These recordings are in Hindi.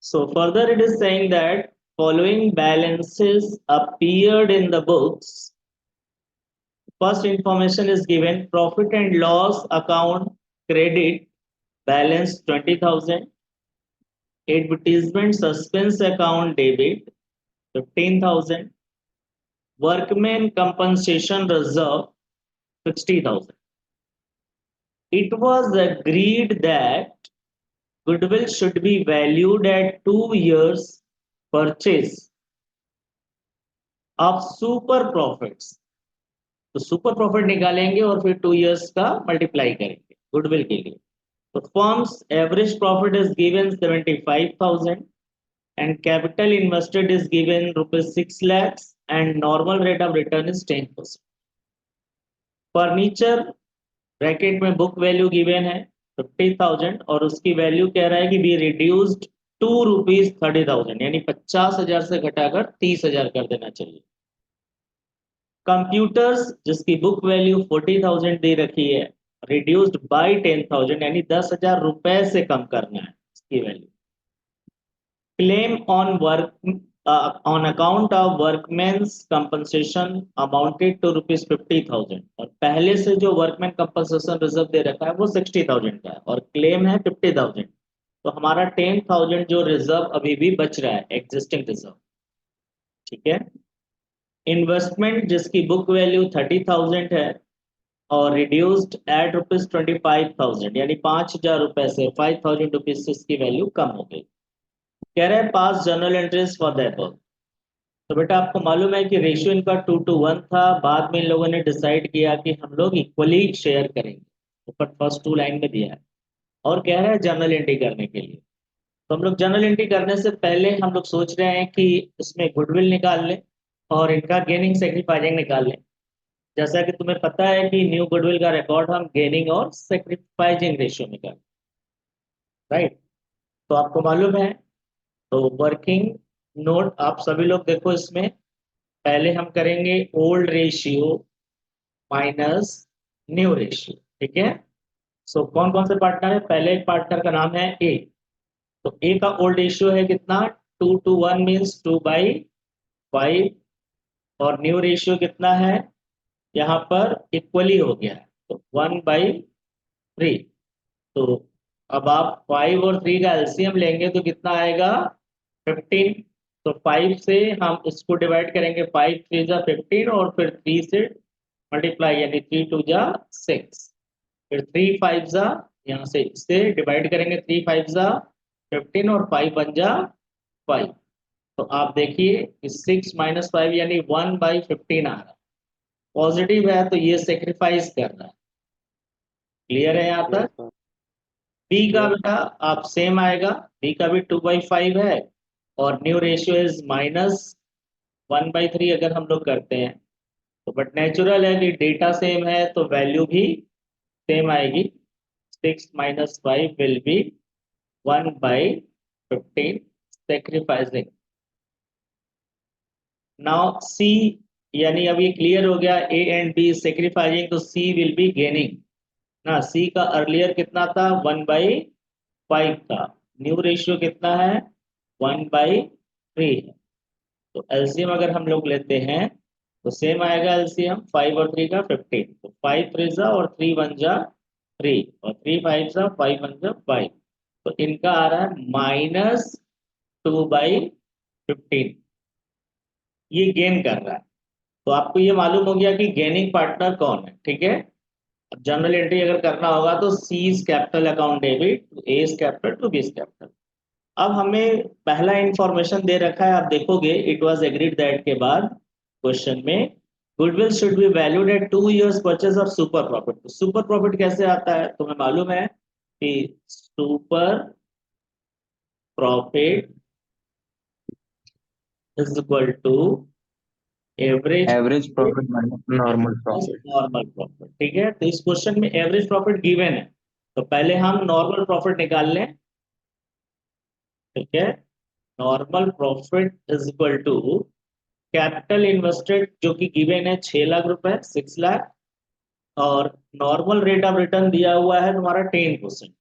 So further it is saying that following balances appeared in the books. First information is given: profit and loss account credit balance 20,000, advertisement suspense account debit 15,000, workman compensation reserve 60,000. It was agreed that goodwill should be valued at 2 years purchase of super profits. तो सुपर प्रॉफिट निकालेंगे और फिर 2 इयर्स का मल्टीप्लाई करेंगे गुडविल के लिए। तो firms average profit is given 75,000 and capital invested is given rupees 6 lakhs and normal rate of return is 10%. Furniture bracket में बुक वैल्यू गिवन है 50,000 और उसकी वैल्यू कह रहा है कि बी रिड्यूस्ड ₹230,000, यानी 50,000 से घटाकर 30,000 कर देना चाहिए। कंप्यूटर्स जिसकी बुक वैल्यू 40,000 दे रखी है, रिड्यूस्ड बाय 10,000, यानी 10,000 रुपए से कम करना है इसकी value. Claim on work on account of workmen's compensation amounted to ₹50,000 और पहले से जो वर्कमैन कंपनसेशन रिजर्व दे रखा है वो 60,000 का है और क्लेम है 50,000। तो हमारा 10,000 जो रिजर्व अभी भी बच रहा है एग्जिस्टिंग रिजर्व, ठीक है। इन्वेस्टमेंट जिसकी बुक वैल्यू 30,000 है और रिड्यूस्ड एट ₹25,000, यानी 5,000 रुपए से 5,000 रुपीज से इसकी वैल्यू कम हो गई। कह रहे हैं पास journal entries for the above. तो बेटा आपको मालूम है कि रेशियो इनका 2:1 था, बाद में इन लोगों ने डिसाइड किया कि हम लोग इक्वली शेयर करेंगे, ऊपर फर्स्ट 2 लाइन में दिया है। और कह रहा है जर्नल एंट्री करने के लिए, तो हम लोग जर्नल एंट्री करने से पहले हम लोग सोच रहे हैं कि इसमें गुडविल निकाल लें और इनका गेनिंग सेक्रीफाइसिंग निकाल लें। जैसा कि तुम्हें पता है कि न्यू गुडविल का रिकॉर्ड हम गेनिंग और सेक्रीफाइसिंग रेशियो में करते, राइट। तो आपको मालूम है, तो वर्किंग नोट आप सभी लोग देखो, इसमें पहले हम करेंगे old ratio minus new ratio, ठीक है। सो कौन कौन से पार्टनर है? पहले पार्टनर का नाम है ए। तो ए का ओल्ड रेशियो है कितना? 2:1 मीन्स 2/5 और न्यू रेशियो कितना है? यहाँ पर इक्वली हो गया है तो 1/3। तो अब आप 5 और 3 का एलसीएम लेंगे तो कितना आएगा? 15। तो 5 से हम इसको डिवाइड करेंगे, 5 3 जा 15 और फिर 3 से मल्टीप्लाई, यानी 3 2 जा 6, फिर 3 5 जा, यहाँ से इससे डिवाइड करेंगे, 3 5 जा 15 और 5 1 जा 5। तो आप देखिए कि 6 - 5 यानी 1/15 आ रहा है, पॉजिटिव है तो ये सेक्रीफाइस कर रहा है। क्लियर है यहाँ तक? बी का बेटा आप सेम आएगा, बी का भी 2/5 है और न्यू रेशियो इज -1/3 अगर हम लोग करते हैं तो, बट नेचुरल है कि डेटा सेम है तो वैल्यू भी सेम आएगी। 6 - 5 will be 1/15 sacrificing. Now see, यानी अब ये क्लियर हो गया, ए एंड बी सेक्रीफाइसिंग, तो सी विल बी गेनिंग ना। सी का अर्लियर कितना था? 1/5 था। न्यू रेशियो कितना है? 1/3 है। तो एलसीएम अगर हम लोग लेते हैं तो सेम आएगा एलसीएम, 5 और 3 का 15। तो 5 3 जा और 3 1 जा 3 और 3 5 जा 5 1 जा 5। तो इनका आ रहा है -2/15, ये गेन कर रहा है। तो आपको ये मालूम हो गया कि गेनिंग पार्टनर कौन है, ठीक है। अब जनरल एंट्री अगर करना होगा तो C is capital account debit to A is capital to B is capital. अब हमें पहला इंफॉर्मेशन दे रखा है, आप देखोगे इट वाज एग्रीड दैट के बाद क्वेश्चन में goodwill should be valued at 2 years purchase of super profit. तो सुपर प्रॉफिट कैसे आता है? तुम्हें मालूम है कि super profit is equal to average average profit minus normal profit. Normal profit, ठीक है। तो इस क्वेश्चन में एवरेज प्रॉफिट गिवन है, तो पहले हम नॉर्मल प्रॉफिट निकाल लें, ठीक है। Normal profit is equal to capital invested जो कि गिवन है 6 लाख रुपए, 6 लाख, और नॉर्मल रेट ऑफ रिटर्न दिया हुआ है तुम्हारा 10%,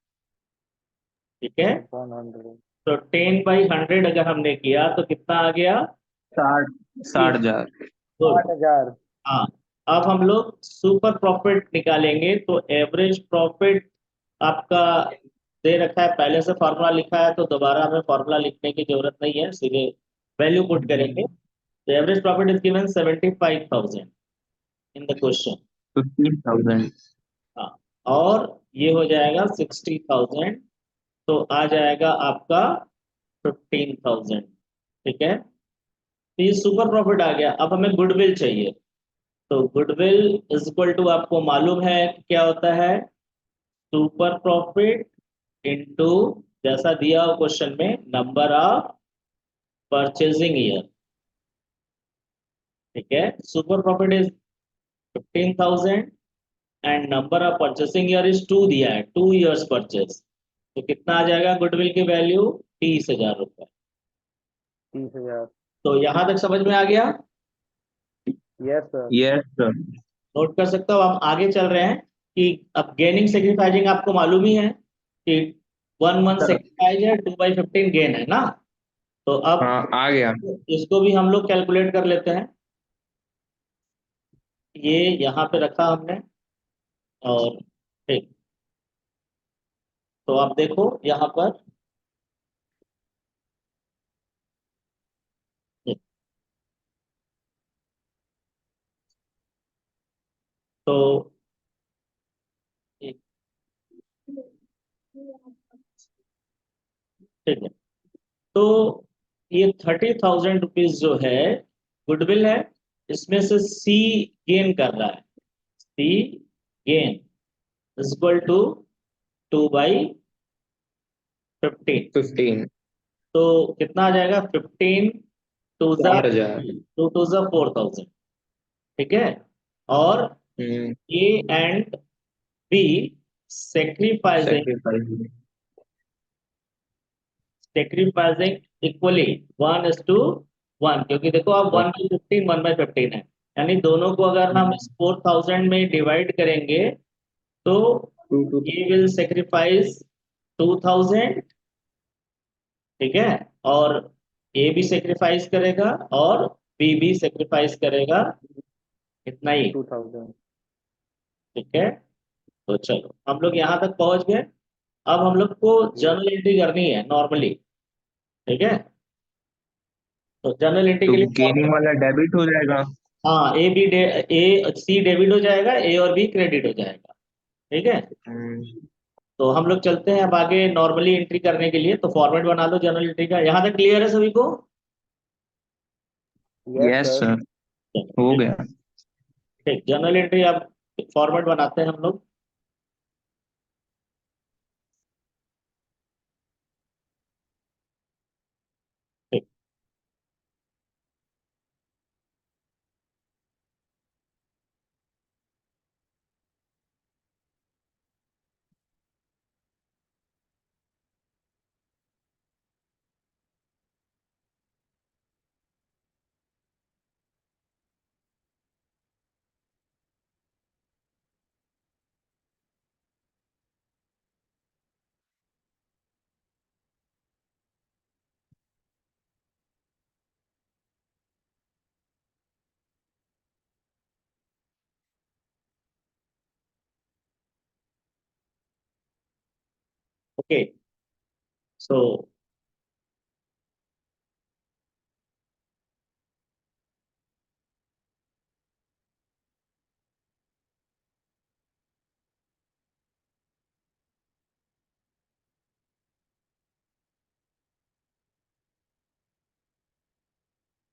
ठीक है। 100 तो 10/100 अगर हमने किया तो कितना आ गया? 60 60 हजार। गुड। 8,000। हाँ, अब हम लोग सुपर प्रॉफिट निकालेंगे। तो एवरेज प्रॉफिट आपका दे रखा है, पहले से फॉर्मूला लिखा है, तो दोबारा हमें फॉर्मूला लिखने की जरूरत नहीं है, सीधे वैल्यू पुट करेंगे। तो average profit is given 75,000 in the question. 15,000। हाँ, और ये हो जाएगा 60,000, तो आ जाएगा आपका 15,000। ठीक है, तो ये सुपर प्रॉफिट आ गया। अब हमें गुडविल चाहिए। तो गुडविल इज इक्वल टू, आपको मालूम है कि क्या होता है? सुपर प्रॉफिट इनटू, जैसा दिया हो क्वेश्चन में, नंबर ऑफ परचेजिंग ईयर। ठीक है, super profit is 15,000 and number of purchasing year is 2 दिया है, 2 इयर्स परचेस। तो कितना आ जाएगा गुडविल की वैल्यू? 30,000 रुपए। 30,000। तो यहां तक समझ में आ गया? Yes sir. Yes sir. Note कर सकते हो। हम आगे चल रहे हैं कि अब गेनिंग सेक्रीफाइसिंग आपको मालूम ही है कि 1 मंथ सर सेक्रीफाइस है, 2/15 गेन है ना। तो अब हाँ, आ गया। इसको भी हम लोग कैलकुलेट कर लेते हैं। ये यहाँ पे रखा हमने, और ठीक, तो आप देखो यहाँ पर, तो ठीक है, तो ये 30,000 रुपीज जो है गुडविल है, इसमें से सी गेन कर रहा है। सी गेन इज इक्वल टू 2/15। 15। तो कितना आ जाएगा? 15 टू ज़ा 4,000। 4,000। ठीक है, और हम्म। A and B sacrificing sacrifice. Sacrificing equally 1:1, क्योंकि देखो अब 1/15 1/15 है, यानी दोनों को अगर हम इस 4,000 में डिवाइड करेंगे तो two two. A will sacrifice 2,000। ठीक है, और ए भी सेक्रीफाइस करेगा और बी भी सेक्रीफाइस करेगा, इतना ही। 2,000। ठीक है, तो चलो हम लोग यहाँ तक पहुंच गए। अब हम लोग को जर्नल एंट्री करनी है नॉर्मली। ठीक है, तो जर्नल एंट्री तो के लिए गेनिंग वाला डेबिट हो जाएगा। हाँ, ए सी डेबिट हो जाएगा, ए और बी क्रेडिट हो जाएगा। ठीक है, हम्म। तो हम लोग चलते हैं अब आगे नॉर्मली एंट्री करने के लिए। तो फॉर्मेट बना लो जर्नल एंट्री का। यहाँ तक क्लियर है सभी को? Yes yes sir. सर। हो गया। ठीक, जर्नल एंट्री अब फॉर्मेट बनाते हैं हम लोग। ठीक, ओके, सो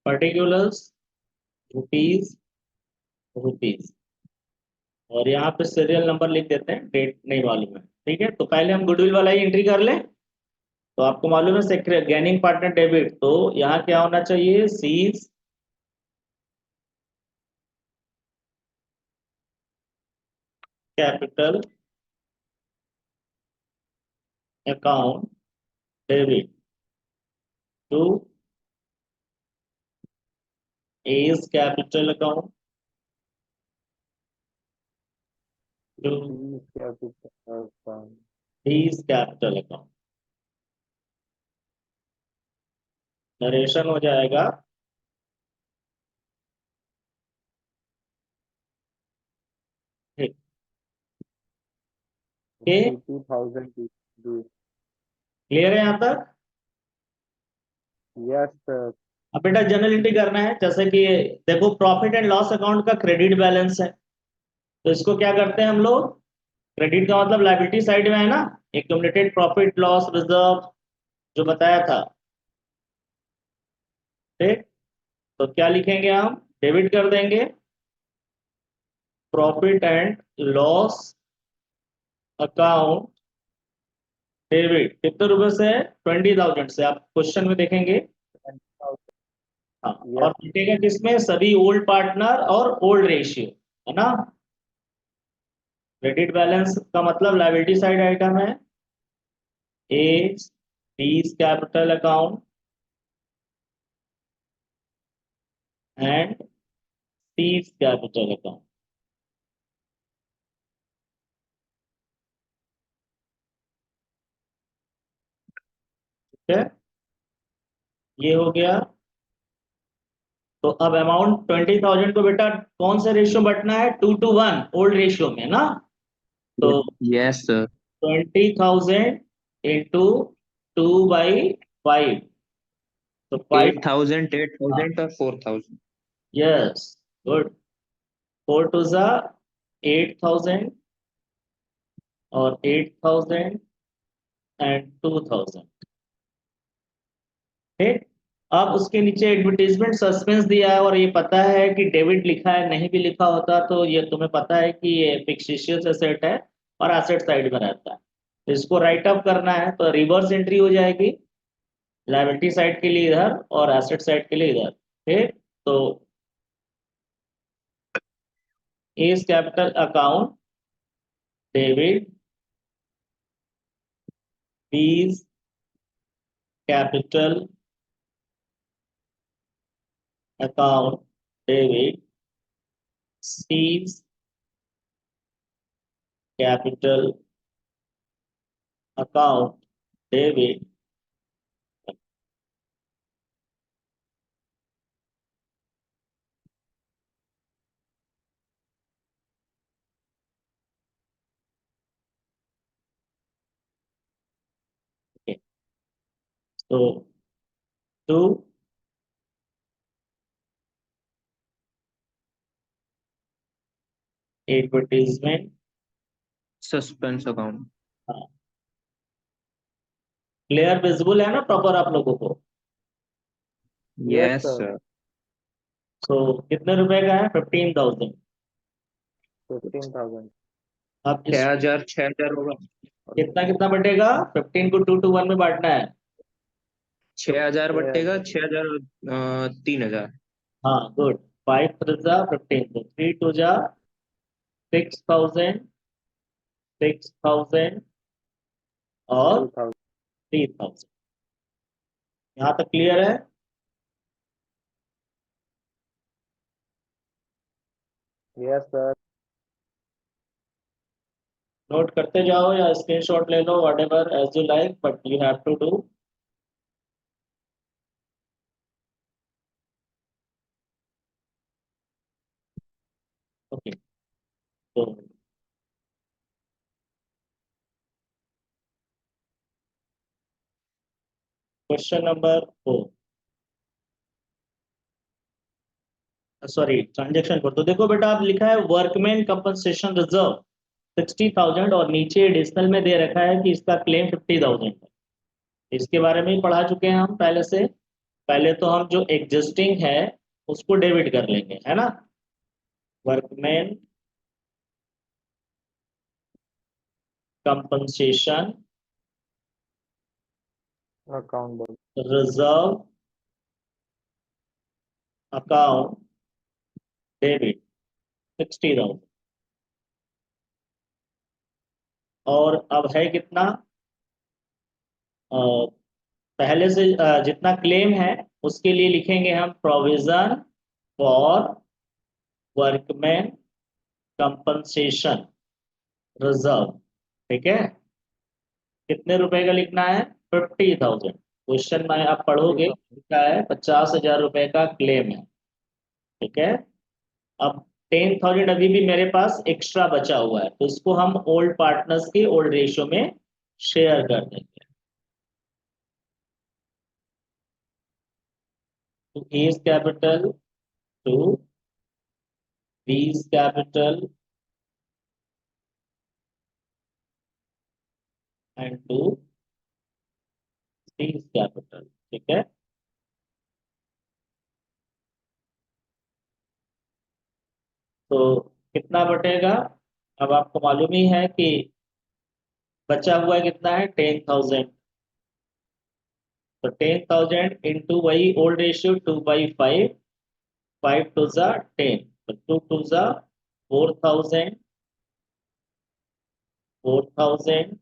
पर्टिकुलर्स, रुपीज, रुपीज, और यहाँ पे सीरियल नंबर लिख देते हैं, डेट नहीं मालूम है। ठीक है, तो पहले हम गुडविल वाला ही एंट्री कर लें। तो आपको मालूम है सेक्रेट गेनिंग पार्टनर डेबिट, तो यहाँ क्या होना चाहिए? C's capital account debit to A's capital account to क्या कुछ। बीज कैपिटल अकाउंट। नरेशन हो जाएगा ठीक। ओके, 80,000 जी। क्लियर है यहाँ तक? Yes sir. अब बेटा जनरल एंट्री करना है, जैसे कि देखो प्रॉफिट एंड लॉस अकाउंट का क्रेडिट बैलेंस है, तो इसको क्या करते हैं हम लोग, क्रेडिट का मतलब लायबिलिटी साइड में है ना, एक्यूमुलेटेड प्रॉफिट लॉस रिजर्व जो बताया था, ठीक। तो क्या लिखेंगे हम, डेबिट कर देंगे profit and loss account, debit कितने रुपए से, 20,000 से, आप क्वेश्चन में देखेंगे। हाँ, और यस। लिखेगा किसमें, सभी ओल्ड पार्टनर और ओल्ड रेशियो, है ना। क्रेडिट बैलेंस का मतलब लायबिलिटी साइड आइटम है, A B's capital account and C's capital account, ठीक है, ये हो गया। तो अब अमाउंट 20,000 को बेटा कौन से रेशियो बटना है, 2:1 ओल्ड रेशियो में ना, तो यस सर। 20,000 इंटू 2/5, तो 5, 8,000, 8,000 और 4,000। यस, गुड, 4 टू ज़ा 8,000 और 8,000 एंड 2,000, ठीक। अब उसके नीचे एडवर्टीजमेंट सस्पेंस दिया है और ये पता है कि डेबिट लिखा है, नहीं भी लिखा होता तो ये तुम्हें पता है कि ये फिक्टिशियस एसेट है और एसेट साइड में रहता है, तो इसको राइट अप करना है, तो रिवर्स एंट्री हो जाएगी, लायबिलिटी साइड के लिए इधर और एसेट साइड के लिए इधर, ठीक। तो A's capital account debit, B's capital account debit, C's capital account debit, तो to advertisement, suspense account. Clear visible है ना प्रॉपर आप लोगों को, यस यस सर। सर। तो कितने रुपए का है, 15,000। 15,000। अब इस 6,000, 6,000 होगा। कितना कितना बटेगा, 15 को 2:1 में बांटना है, 6,000 बटेगा, 6,000। 6,000 3,000। हाँ गुड, 5 3 जा 15, तो 3 2 जा 6,000, 6,000 और 3,000। 3,000, यहाँ तक क्लियर है। Yes sir. नोट करते जाओ या स्क्रीनशॉट ले लो, whatever as you like, but you have to do. Okay, तो क्वेश्चन नंबर 4, सॉरी ट्रांजेक्शन पर, तो देखो बेटा आप लिखा है वर्कमैन कंपनसेशन रिजर्व 60,000 और नीचे एडिशनल में दे रखा है कि इसका क्लेम 50,000 है। इसके बारे में ही पढ़ा चुके हैं हम पहले से, पहले तो हम जो एग्जिस्टिंग है उसको डेबिट कर लेंगे, है ना, वर्कमैन कंपनसेशन अकाउंट बोल। रिजर्व अकाउंट डेबिट 60,000, और अब है कितना, अ, पहले से जितना क्लेम है उसके लिए लिखेंगे हम provision for workman compensation reserve, ठीक है, कितने रुपए का लिखना है, 50,000, क्वेश्चन में आप पढ़ोगे क्या है, 50,000 रुपए का क्लेम है, ठीक है। अब 10,000 अभी भी मेरे पास एक्स्ट्रा बचा हुआ है, तो इसको हम ओल्ड पार्टनर्स के ओल्ड रेशियो में शेयर कर देंगे। तो A is capital to B is capital and to C is capital, ठीक है। तो कितना बटेगा, अब आपको मालूम ही है कि बचा हुआ कितना है, 10,000। तो 10,000 इंटू वही ओल्ड रेशियो 2/5, 5 टू ज़ा 10, तो 2 टू ज़ा 4,000, 4,000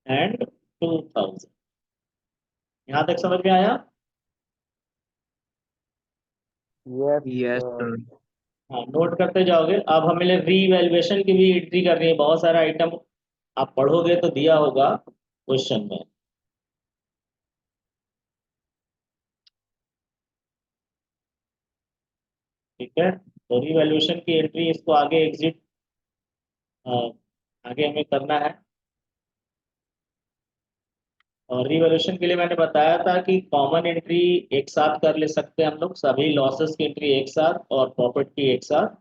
एंड 2,000। यहाँ तक समझ में आया? Yes yes sir. हाँ, नोट करते जाओगे। अब हमें रीवैल्यूएशन की भी एंट्री करनी है, बहुत सारा आइटम आप पढ़ोगे तो दिया होगा क्वेश्चन में। ठीक है, तो रीवैल्यूएशन की एंट्री, इसको आगे एग्जिट आगे हमें करना है। और रिवॉल्यूशन के लिए मैंने बताया था कि कॉमन एंट्री एक साथ कर ले सकते हैं हम लोग, सभी लॉसेस की एंट्री एक साथ और प्रॉफिट की एक साथ।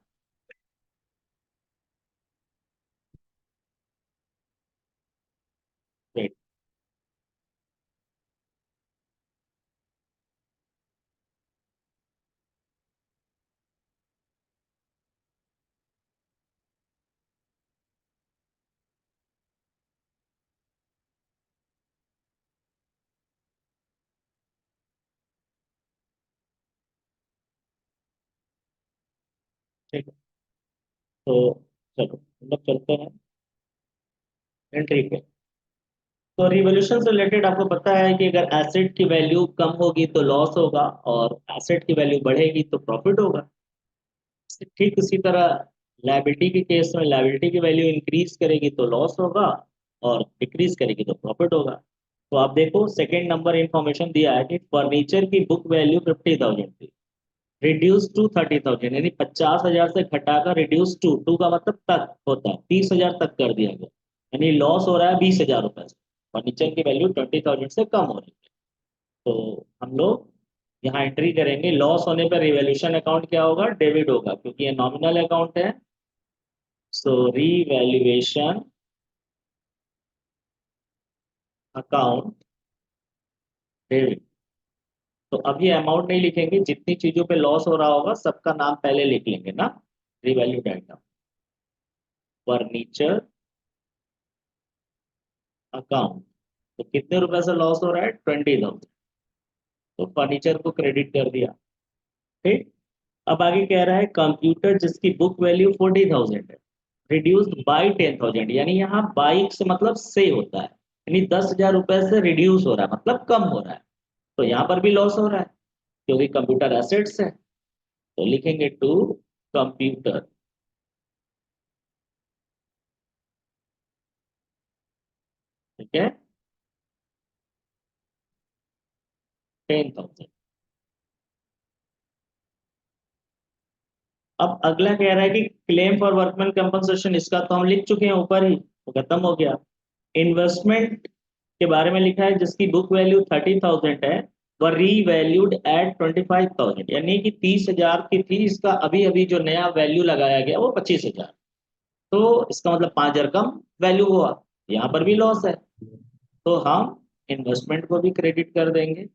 ठीक, ठीक है। तो चलो हम लोग चलते हैं एंट्री पे। तो रिवॉल्यूशन से रिलेटेड आपको पता है कि अगर एसेट की वैल्यू कम होगी तो लॉस होगा, और एसेट की वैल्यू बढ़ेगी तो प्रॉफिट होगा। ठीक इसी तरह लायबिलिटी के केस में लायबिलिटी की वैल्यू इंक्रीज करेगी तो लॉस होगा, और डिक्रीज करेगी तो प्रॉफिट होगा। तो आप देखो सेकंड नंबर इंफॉर्मेशन दिया है कि फर्नीचर की बुक वैल्यू 50,000 थी, रिड्यूस टू 30,000, यानी 50,000 से घटाकर रिड्यूस टू, टू का मतलब तक होता है, 30,000 तक कर दिया गया, यानी लॉस हो रहा है 20,000 रुपए से। फर्नीचर की वैल्यू 20,000 से कम हो रही है। तो हम लोग यहाँ एंट्री करेंगे, लॉस होने पर रिवैल्यूएशन अकाउंट क्या होगा, डेबिट होगा, क्योंकि ये नॉमिनल अकाउंट है। सो रिवैल्यूएशन अकाउंट डेबिट। तो अब ये अमाउंट नहीं लिखेंगे, जितनी चीजों पे लॉस हो रहा होगा सबका नाम पहले लिख लेंगे ना, रिवैल्यूड आइटम। फर्नीचर अकाउंट, तो कितने रुपए से लॉस हो रहा है, 20,000, तो फर्नीचर को क्रेडिट कर दिया। ठीक, अब आगे कह रहा है कंप्यूटर जिसकी बुक वैल्यू 40,000 है, रिड्यूस्ड बाई 10,000, यानी यहाँ बाई से मतलब से होता है, यानी 10,000 रुपए से रिड्यूस हो रहा है मतलब कम हो रहा है। तो यहाँ पर भी लॉस हो रहा है क्योंकि कंप्यूटर एसेट्स है, तो लिखेंगे टू कंप्यूटर। ठीक है, 10,000। अब अगला कह रहा है कि क्लेम फॉर वर्कमैन कंपनसेशन, इसका तो हम लिख चुके हैं ऊपर ही, तो खत्म हो गया। इन्वेस्टमेंट के बारे में लिखा है जिसकी बुक वैल्यू 30,000 है, वह रीवैल्यूड एट 25,000, यानी कि 30,000 की थी, इसका अभी अभी जो नया वैल्यू लगाया गया वो 25,000, तो इसका मतलब 5,000 कम वैल्यू हुआ। यहाँ पर भी लॉस है, तो हम इन्वेस्टमेंट को भी क्रेडिट कर देंगे।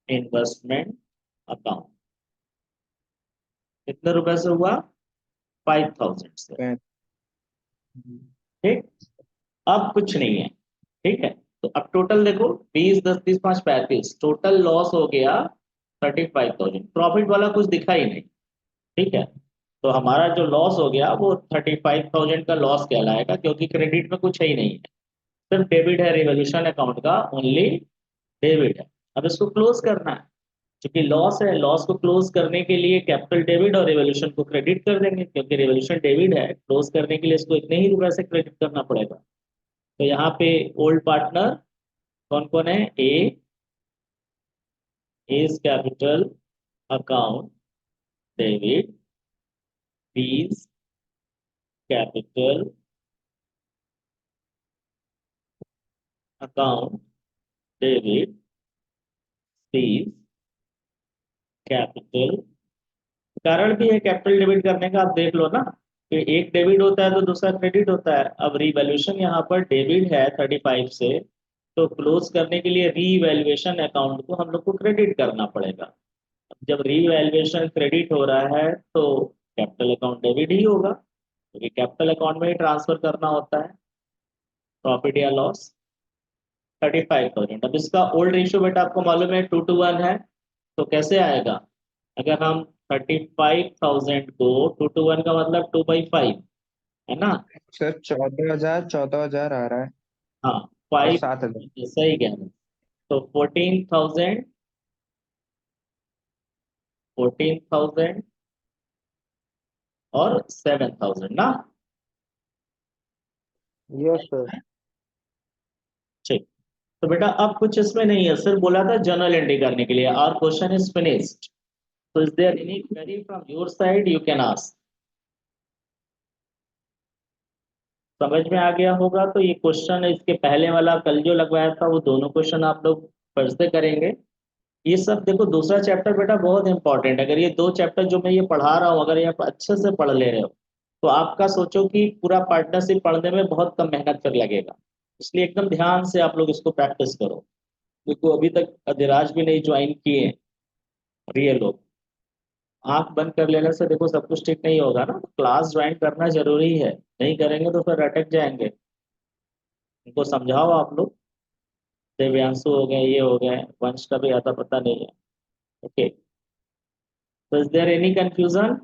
इन्वेस्टमेंट अकाउंट कितने रुपए से हुआ, 5,000 से। ठीक, अब कुछ नहीं है। ठीक है, तो अब टोटल देखो, 20 10 30 5 35, टोटल लॉस हो गया 35,000, प्रॉफिट वाला कुछ दिखा ही नहीं। ठीक है, तो हमारा जो लॉस हो गया वो 35,000 का लॉस कहलाएगा, क्योंकि क्रेडिट में कुछ है ही नहीं है, सिर्फ डेबिट है, रिवॉल्यूशन अकाउंट का ओनली डेबिट है। अब इसको क्लोज करना है, क्योंकि लॉस है, लॉस को क्लोज करने के लिए कैपिटल डेबिट और रेवोल्यूशन को क्रेडिट कर देंगे, क्योंकि रेवोल्यूशन डेबिट है, क्लोज करने के लिए इसको इतने ही रुपए से क्रेडिट करना पड़ेगा। तो यहाँ पे ओल्ड पार्टनर कौन कौन है? A is capital account debit, B capital account debit, C capital. कारण भी है कैपिटल डेबिट करने का, आप देख लो ना कि एक डेबिट होता है तो दूसरा क्रेडिट होता है। अब रीवैल्यूएशन यहाँ पर डेबिट है 35 से, तो क्लोज करने के लिए रीवैल्यूएशन अकाउंट को हम लोग को क्रेडिट करना पड़ेगा। अब जब रीवैल्यूएशन क्रेडिट हो रहा है तो कैपिटल अकाउंट डेबिट ही होगा, क्योंकि कैपिटल अकाउंट में ही ट्रांसफर करना होता है। प्रॉफिट या लॉस 35,000। अब इसका ओल्ड रेशियो बेटा आपको मालूम है 2:1 है, तो कैसे आएगा? अगर हम 35,000 को 2:1 का मतलब 2/5 है ना? सर 14,000 आ रहा है हाँ, और 5 7,000। सही कह रहे हैं। तो 14,000 और 7,000 ना? Yes sir. ठीक। तो बेटा अब कुछ इसमें नहीं है, सिर्फ बोला था जर्नल एंट्री करने के लिए। Our question is finished. So is there any query from your side? You can ask. समझ में आ गया होगा तो ये क्वेश्चन, इसके पहले वाला कल जो लगवाया था वो दोनों क्वेश्चन आप लोग फर्स्ट से करेंगे। ये सब देखो, दूसरा चैप्टर बेटा बहुत इंपॉर्टेंट है। अगर ये 2 चैप्टर जो मैं ये पढ़ा रहा हूँ अगर ये आप अच्छे से पढ़ ले रहे हो तो आपका सोचो कि पूरा पार्टनरशिप पढ़ने में बहुत कम मेहनत कर लगेगा। इसलिए एकदम ध्यान से आप लोग इसको प्रैक्टिस करो, क्योंकि अभी तक अधिराज भी नहीं ज्वाइन किए हैं। और ये लोग आंख बंद कर लेने से देखो सब कुछ ठीक नहीं होगा ना, क्लास ज्वाइन करना जरूरी है। नहीं करेंगे तो फिर अटक जाएंगे। इनको समझाओ आप लोग। दिव्यांशु हो गए, ये हो गए, वंश का भी आता पता नहीं है। ओके, तो इज देयर एनी कंफ्यूजन?